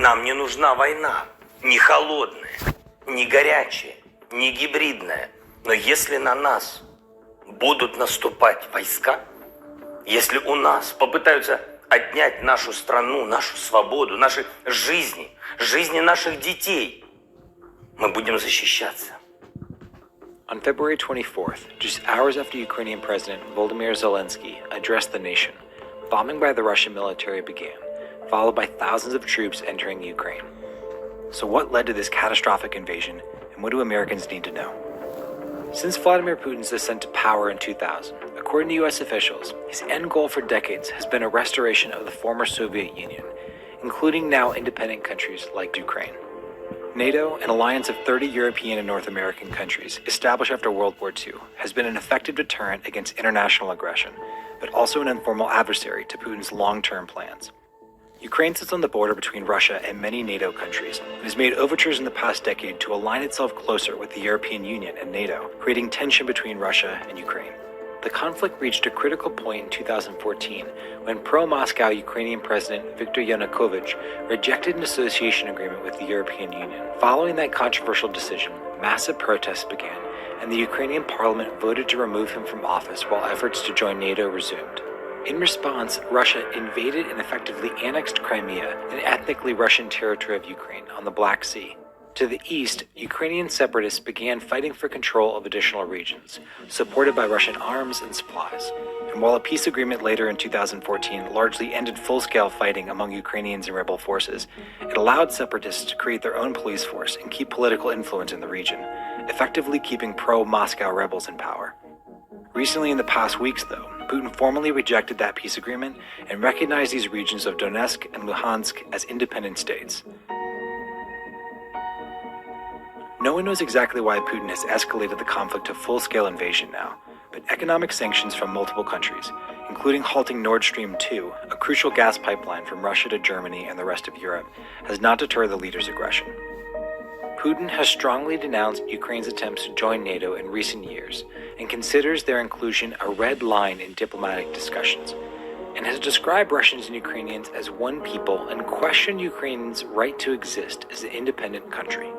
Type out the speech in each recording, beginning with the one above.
Нам не нужна война. Не холодная, не горячая, не гибридная. Но если на нас будут наступать войска, если у нас попытаются отнять нашу страну, нашу свободу, наши жизни, жизни наших детей, мы будем защищаться. On February 24th, just hours after Ukrainian President Volodymyr Zelensky addressed the nation, bombing by the Russian military began, followed by thousands of troops entering Ukraine. So what led to this catastrophic invasion, and what do Americans need to know? Since Vladimir Putin's ascent to power in 2000, according to U.S. officials, his end goal for decades has been a restoration of the former Soviet Union, including now independent countries like Ukraine. NATO, an alliance of 30 European and North American countries established after World War II, has been an effective deterrent against international aggression, but also an informal adversary to Putin's long-term plans. Ukraine sits on the border between Russia and many NATO countries and has made overtures in the past decade to align itself closer with the European Union and NATO, creating tension between Russia and Ukraine. The conflict reached a critical point in 2014 when pro-Moscow Ukrainian President Viktor Yanukovych rejected an association agreement with the European Union. Following that controversial decision, massive protests began, and the Ukrainian parliament voted to remove him from office while efforts to join NATO resumed. In response, Russia invaded and effectively annexed Crimea, an ethnically Russian territory of Ukraine on the Black Sea. To the east, Ukrainian separatists began fighting for control of additional regions, supported by Russian arms and supplies. And while a peace agreement later in 2014 largely ended full-scale fighting among Ukrainians and rebel forces, it allowed separatists to create their own police force and keep political influence in the region, effectively keeping pro-Moscow rebels in power. Recently, in the past weeks, though, Putin formally rejected that peace agreement and recognized these regions of Donetsk and Luhansk as independent states. No one knows exactly why Putin has escalated the conflict to full-scale invasion now, but economic sanctions from multiple countries, including halting Nord Stream 2, a crucial gas pipeline from Russia to Germany and the rest of Europe, has not deterred the leader's aggression. Putin has strongly denounced Ukraine's attempts to join NATO in recent years and considers their inclusion a red line in diplomatic discussions, and has described Russians and Ukrainians as one people and questioned Ukraine's right to exist as an independent country.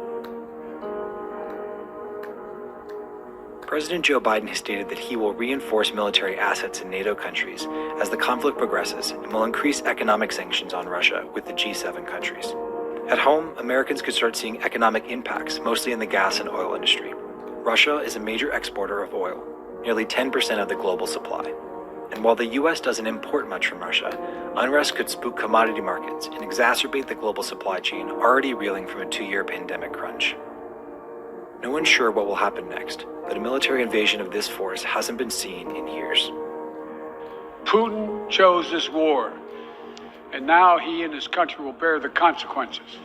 President Joe Biden has stated that he will reinforce military assets in NATO countries as the conflict progresses and will increase economic sanctions on Russia with the G7 countries. At home, Americans could start seeing economic impacts, mostly in the gas and oil industry. Russia is a major exporter of oil, nearly 10% of the global supply. And while the U.S. doesn't import much from Russia, unrest could spook commodity markets and exacerbate the global supply chain already reeling from a 2-year pandemic crunch. No one's sure what will happen next, but a military invasion of this force hasn't been seen in years. Putin chose this war, and now he and his country will bear the consequences.